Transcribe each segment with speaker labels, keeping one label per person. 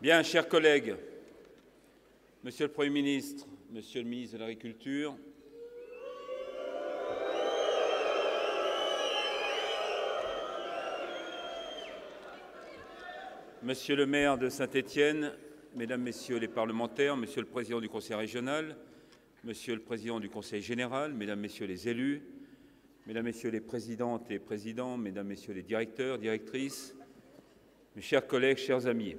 Speaker 1: Bien, chers collègues, Monsieur le Premier ministre, Monsieur le ministre de l'Agriculture, Monsieur le maire de Saint-Étienne, Mesdames, Messieurs les parlementaires, Monsieur le Président du Conseil régional, Monsieur le Président du Conseil général, Mesdames, Messieurs les élus, Mesdames, Messieurs les présidentes et présidents, Mesdames, Messieurs les directeurs, directrices, mes chers collègues, chers amis,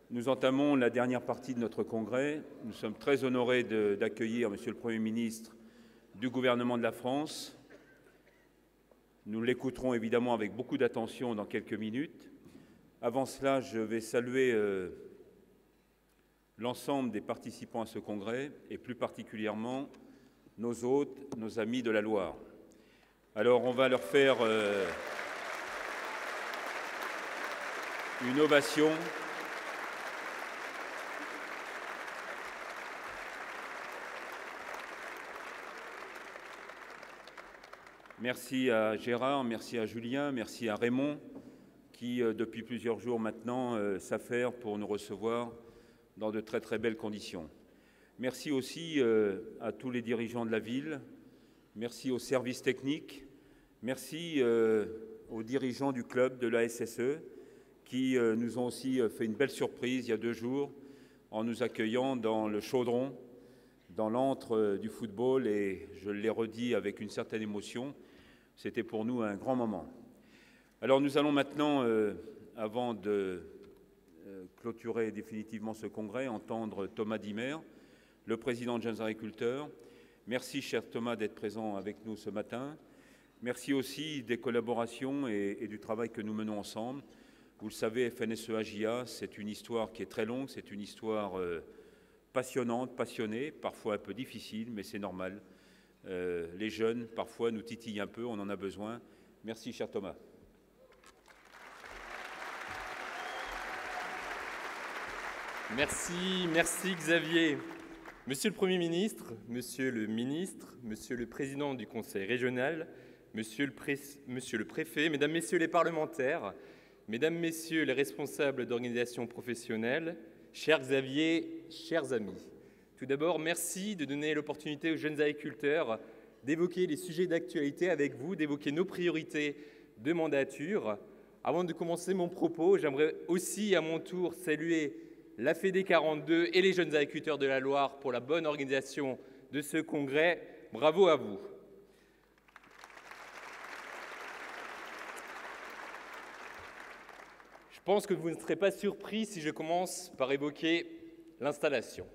Speaker 1: nous entamons la dernière partie de notre congrès. Nous sommes très honorés d'accueillir Monsieur le Premier ministre du gouvernement de la France. Nous l'écouterons évidemment avec beaucoup d'attention dans quelques minutes. Avant cela, je vais saluer l'ensemble des participants à ce congrès et plus particulièrement nos hôtes, nos amis de la Loire. Alors, on va leur faire une ovation. Merci à Gérard, merci à Julien, merci à Raymond, qui, depuis plusieurs jours maintenant, s'affaire pour nous recevoir dans de très très belles conditions. Merci aussi à tous les dirigeants de la ville, merci aux services techniques, merci aux dirigeants du club de la SSE, qui nous ont aussi fait une belle surprise il y a 2 jours, en nous accueillant dans le chaudron, dans l'antre du football, et je l'ai redit avec une certaine émotion, c'était pour nous un grand moment. Alors nous allons maintenant, avant de clôturer définitivement ce congrès, entendre Thomas Dimer, le président de Jeunes Agriculteurs. Merci, cher Thomas, d'être présent avec nous ce matin. Merci aussi des collaborations et du travail que nous menons ensemble. Vous le savez, FNSEA-JA, c'est une histoire qui est très longue, c'est une histoire passionnante, passionnée, parfois un peu difficile, mais c'est normal. Les jeunes, parfois, nous titillent un peu, on en a besoin. Merci, cher Thomas.
Speaker 2: Merci Xavier. Monsieur le Premier ministre, Monsieur le Président du Conseil régional, Monsieur le Préfet, Mesdames, Messieurs les parlementaires, Mesdames, Messieurs les responsables d'organisations professionnelles, cher Xavier, chers amis. Tout d'abord, merci de donner l'opportunité aux jeunes agriculteurs d'évoquer les sujets d'actualité avec vous, d'évoquer nos priorités de mandature. Avant de commencer mon propos, j'aimerais aussi à mon tour saluer la Fédé 42 et les jeunes agriculteurs de la Loire pour la bonne organisation de ce congrès. Bravo à vous. Je pense que vous ne serez pas surpris si je commence par évoquer l'installation.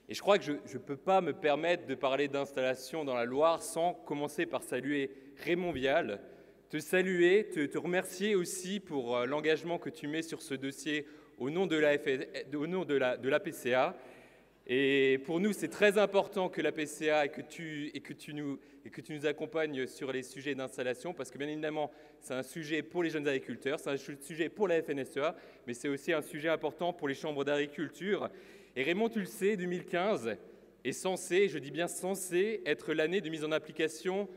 Speaker 2: Et je crois que je ne peux pas me permettre de parler d'installation dans la Loire sans commencer par saluer Raymond Vial, te saluer, te remercier aussi pour l'engagement que tu mets sur ce dossier au nom de l'APCA. Et pour nous, c'est très important que l'APCA et que tu nous accompagnes sur les sujets d'installation, parce que bien évidemment, c'est un sujet pour les jeunes agriculteurs, c'est un sujet pour la FNSEA, mais c'est aussi un sujet important pour les chambres d'agriculture. Et Raymond, tu le sais, 2015 est censé, je dis bien censé, être l'année de mise en application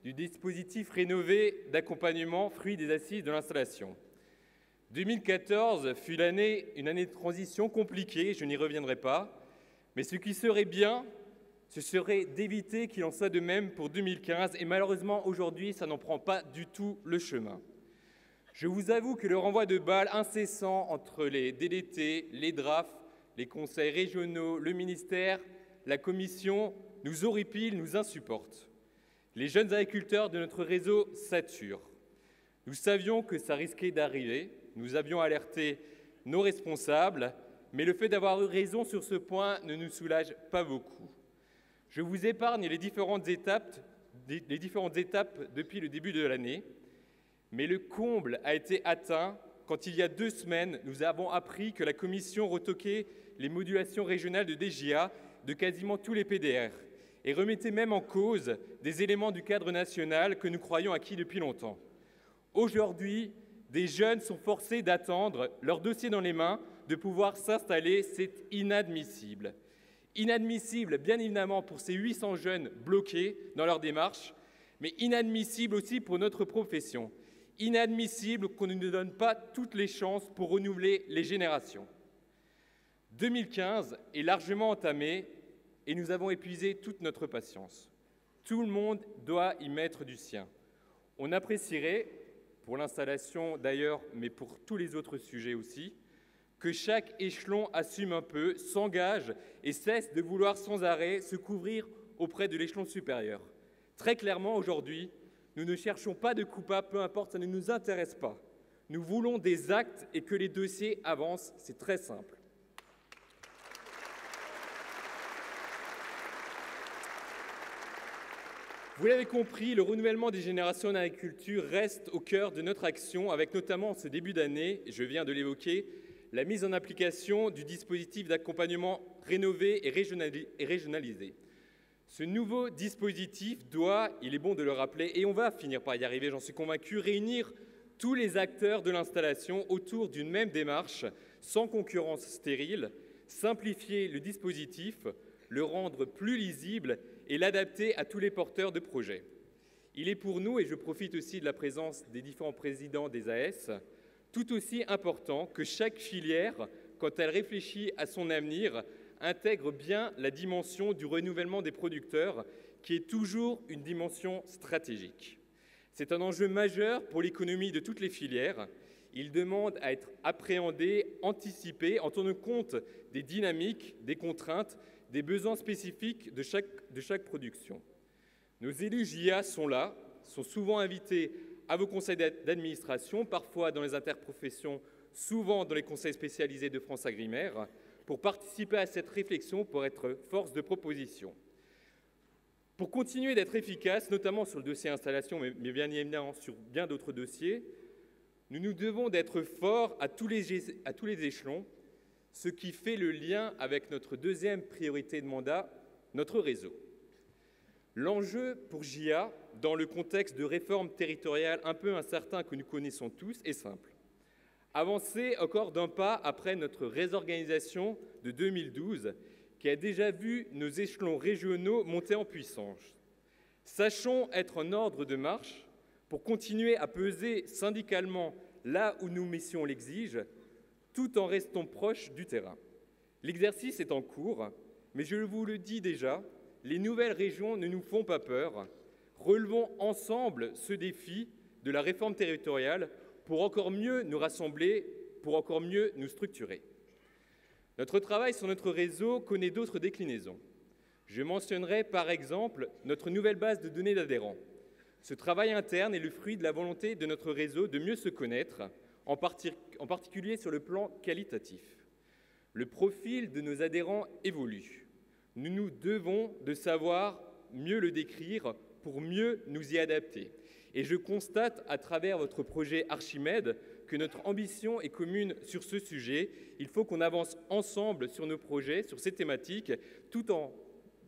Speaker 2: du dispositif rénové d'accompagnement fruit des assises de l'installation. 2014 fut une année de transition compliquée, je n'y reviendrai pas, mais ce qui serait bien, ce serait d'éviter qu'il en soit de même pour 2015, et malheureusement aujourd'hui, ça n'en prend pas du tout le chemin. Je vous avoue que le renvoi de balles incessant entre les DDT, les DRAF, les conseils régionaux, le ministère, la commission, nous horripile, nous insupporte. Les jeunes agriculteurs de notre réseau saturent. Nous savions que ça risquait d'arriver, nous avions alerté nos responsables, mais le fait d'avoir eu raison sur ce point ne nous soulage pas beaucoup. Je vous épargne les différentes étapes depuis le début de l'année, mais le comble a été atteint quand il y a 2 semaines, nous avons appris que la Commission retoquait les modulations régionales de DGA de quasiment tous les PDR et remettait même en cause des éléments du cadre national que nous croyons acquis depuis longtemps. Aujourd'hui, des jeunes sont forcés d'attendre, leur dossier dans les mains, de pouvoir s'installer. C'est inadmissible. Inadmissible, bien évidemment, pour ces 800 jeunes bloqués dans leur démarche, mais inadmissible aussi pour notre profession. Inadmissible qu'on ne nous donne pas toutes les chances pour renouveler les générations. 2015 est largement entamé et nous avons épuisé toute notre patience. Tout le monde doit y mettre du sien. On apprécierait, pour l'installation d'ailleurs, mais pour tous les autres sujets aussi, que chaque échelon assume un peu, s'engage et cesse de vouloir sans arrêt se couvrir auprès de l'échelon supérieur. Très clairement, aujourd'hui, nous ne cherchons pas de coupables, peu importe, ça ne nous intéresse pas. Nous voulons des actes et que les dossiers avancent, c'est très simple. Vous l'avez compris, le renouvellement des générations en agriculture reste au cœur de notre action, avec notamment ce début d'année, je viens de l'évoquer, la mise en application du dispositif d'accompagnement rénové et régionalisé. Ce nouveau dispositif doit, il est bon de le rappeler, et on va finir par y arriver, j'en suis convaincu, réunir tous les acteurs de l'installation autour d'une même démarche, sans concurrence stérile, simplifier le dispositif, le rendre plus lisible et l'adapter à tous les porteurs de projets. Il est pour nous, et je profite aussi de la présence des différents présidents des AS, tout aussi important que chaque filière, quand elle réfléchit à son avenir, intègre bien la dimension du renouvellement des producteurs, qui est toujours une dimension stratégique. C'est un enjeu majeur pour l'économie de toutes les filières. Il demande à être appréhendé, anticipé, en tenant compte des dynamiques, des contraintes, des besoins spécifiques de chaque production. Nos élus JA sont là, sont souvent invités à vos conseils d'administration, parfois dans les interprofessions, souvent dans les conseils spécialisés de France Agrimaire, pour participer à cette réflexion, pour être force de proposition. Pour continuer d'être efficace, notamment sur le dossier installation, mais bien évidemment sur bien d'autres dossiers, nous nous devons d'être forts à tous les échelons, ce qui fait le lien avec notre deuxième priorité de mandat, notre réseau. L'enjeu pour JA, dans le contexte de réforme territoriale un peu incertain que nous connaissons tous, est simple. Avancer encore d'un pas après notre réorganisation de 2012, qui a déjà vu nos échelons régionaux monter en puissance. Sachons être en ordre de marche pour continuer à peser syndicalement là où nos missions l'exigent, tout en restant proches du terrain. L'exercice est en cours, mais je vous le dis déjà, les nouvelles régions ne nous font pas peur. Relevons ensemble ce défi de la réforme territoriale pour encore mieux nous rassembler, pour encore mieux nous structurer. Notre travail sur notre réseau connaît d'autres déclinaisons. Je mentionnerai par exemple notre nouvelle base de données d'adhérents. Ce travail interne est le fruit de la volonté de notre réseau de mieux se connaître, en particulier sur le plan qualitatif. Le profil de nos adhérents évolue. Nous nous devons de savoir mieux le décrire pour mieux nous y adapter. Et je constate à travers votre projet Archimède que notre ambition est commune sur ce sujet. Il faut qu'on avance ensemble sur nos projets, sur ces thématiques, tout en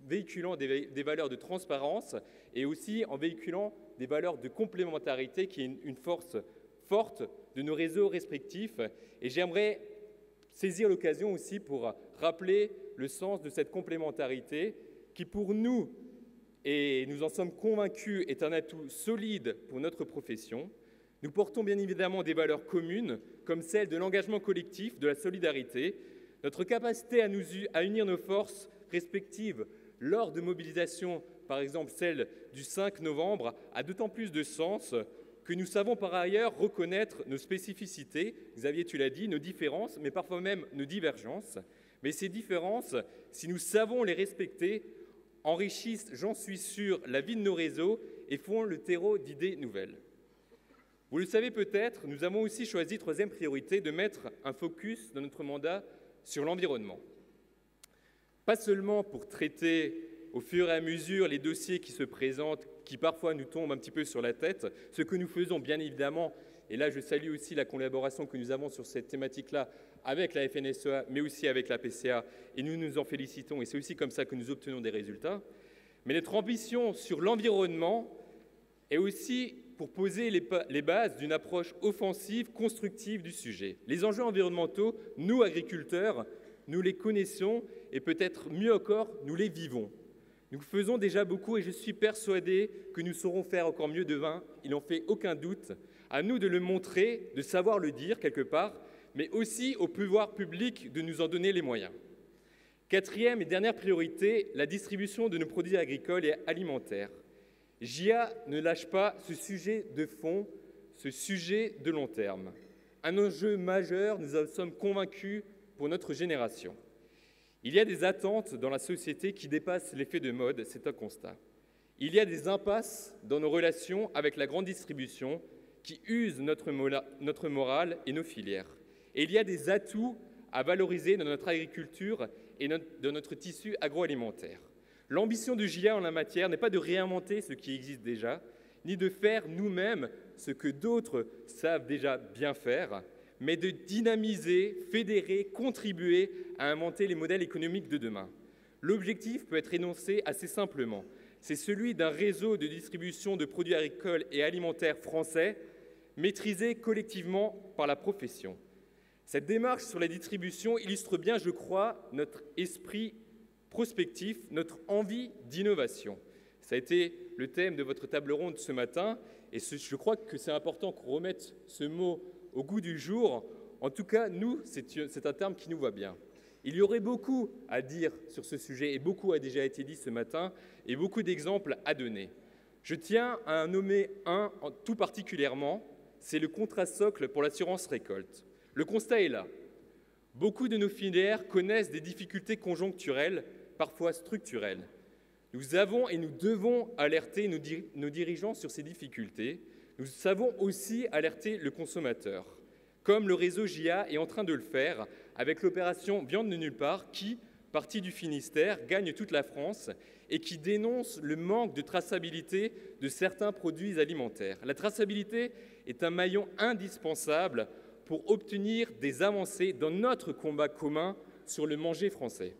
Speaker 2: véhiculant des valeurs de transparence et aussi en véhiculant des valeurs de complémentarité qui est une force forte de nos réseaux respectifs. Et j'aimerais saisir l'occasion aussi pour rappeler le sens de cette complémentarité qui, pour nous, et nous en sommes convaincus, est un atout solide pour notre profession. Nous portons bien évidemment des valeurs communes, comme celle de l'engagement collectif, de la solidarité. Notre capacité à unir nos forces respectives lors de mobilisations, par exemple celle du 5 novembre, a d'autant plus de sens que nous savons par ailleurs reconnaître nos spécificités, Xavier, tu l'as dit, nos différences, mais parfois même nos divergences. Mais ces différences, si nous savons les respecter, enrichissent, j'en suis sûr, la vie de nos réseaux et font le terreau d'idées nouvelles. Vous le savez peut-être, nous avons aussi choisi, troisième priorité, de mettre un focus dans notre mandat sur l'environnement. Pas seulement pour traiter au fur et à mesure les dossiers qui se présentent, qui parfois nous tombent un petit peu sur la tête, ce que nous faisons bien évidemment, et là je salue aussi la collaboration que nous avons sur cette thématique-là avec la FNSEA, mais aussi avec la PCA, et nous nous en félicitons, et c'est aussi comme ça que nous obtenons des résultats. Mais notre ambition sur l'environnement est aussi pour poser les bases d'une approche offensive, constructive du sujet. Les enjeux environnementaux, nous, agriculteurs, nous les connaissons, et peut-être mieux encore, nous les vivons. Nous faisons déjà beaucoup, et je suis persuadé que nous saurons faire encore mieux demain, il n'en fait aucun doute. À nous de le montrer, de savoir le dire quelque part, mais aussi au pouvoir public de nous en donner les moyens. Quatrième et dernière priorité, la distribution de nos produits agricoles et alimentaires. JA ne lâche pas ce sujet de fond, ce sujet de long terme. Un enjeu majeur, nous en sommes convaincus, pour notre génération. Il y a des attentes dans la société qui dépassent l'effet de mode, c'est un constat. Il y a des impasses dans nos relations avec la grande distribution qui usent notre morale et nos filières. Et il y a des atouts à valoriser dans notre agriculture et dans notre tissu agroalimentaire. L'ambition de JA en la matière n'est pas de réinventer ce qui existe déjà, ni de faire nous-mêmes ce que d'autres savent déjà bien faire, mais de dynamiser, fédérer, contribuer à inventer les modèles économiques de demain. L'objectif peut être énoncé assez simplement. C'est celui d'un réseau de distribution de produits agricoles et alimentaires français, maîtrisé collectivement par la profession. Cette démarche sur la distribution illustre bien, je crois, notre esprit prospectif, notre envie d'innovation. Ça a été le thème de votre table ronde ce matin, et je crois que c'est important qu'on remette ce mot au goût du jour. En tout cas, nous, c'est un terme qui nous va bien. Il y aurait beaucoup à dire sur ce sujet, et beaucoup a déjà été dit ce matin, et beaucoup d'exemples à donner. Je tiens à en nommer un tout particulièrement, c'est le contrat socle pour l'assurance récolte. Le constat est là. Beaucoup de nos filières connaissent des difficultés conjoncturelles, parfois structurelles. Nous avons et nous devons alerter nos dirigeants sur ces difficultés. Nous savons aussi alerter le consommateur, comme le réseau JA est en train de le faire avec l'opération Viande de nulle part qui, partie du Finistère, gagne toute la France et qui dénonce le manque de traçabilité de certains produits alimentaires. La traçabilité est un maillon indispensable pour obtenir des avancées dans notre combat commun sur le manger français.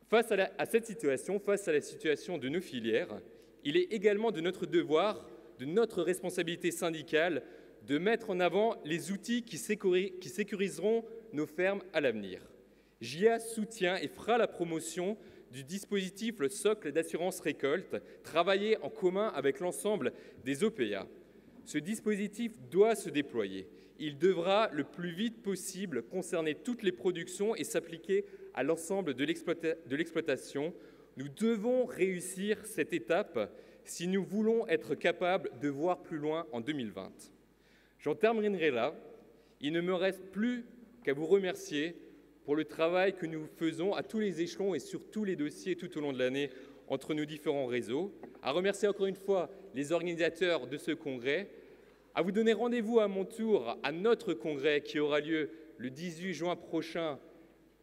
Speaker 2: Face à cette situation, face à la situation de nos filières, il est également de notre devoir, de notre responsabilité syndicale, de mettre en avant les outils qui sécuriseront nos fermes à l'avenir. JA soutient et fera la promotion du dispositif le socle d'assurance récolte, travaillé en commun avec l'ensemble des OPA. Ce dispositif doit se déployer. Il devra le plus vite possible concerner toutes les productions et s'appliquer à l'ensemble de l'exploitation. Nous devons réussir cette étape si nous voulons être capables de voir plus loin en 2020. J'en terminerai là. Il ne me reste plus qu'à vous remercier pour le travail que nous faisons à tous les échelons et sur tous les dossiers tout au long de l'année entre nos différents réseaux, à remercier encore une fois les organisateurs de ce congrès, à vous donner rendez-vous à mon tour à notre congrès qui aura lieu le 18 juin prochain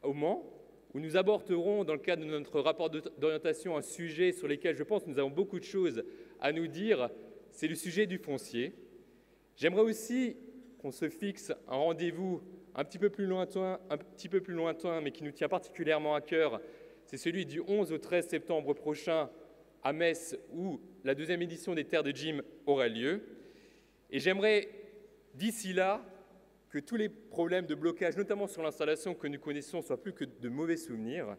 Speaker 2: au Mans, où nous aborderons, dans le cadre de notre rapport d'orientation, un sujet sur lequel je pense que nous avons beaucoup de choses à nous dire, c'est le sujet du foncier. J'aimerais aussi qu'on se fixe un rendez-vous un petit peu plus lointain, mais qui nous tient particulièrement à cœur. C'est celui du 11 au 13 septembre prochain à Metz, où la deuxième édition des Terres de Jim aura lieu. Et j'aimerais, d'ici là, que tous les problèmes de blocage, notamment sur l'installation que nous connaissons, soient plus que de mauvais souvenirs.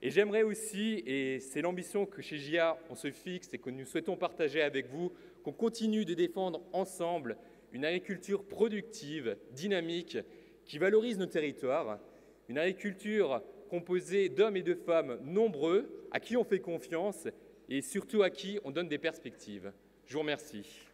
Speaker 2: Et j'aimerais aussi, et c'est l'ambition que chez JA on se fixe et que nous souhaitons partager avec vous, qu'on continue de défendre ensemble une agriculture productive, dynamique, qui valorise nos territoires, une agriculture composée d'hommes et de femmes nombreux, à qui on fait confiance et surtout à qui on donne des perspectives. Je vous remercie.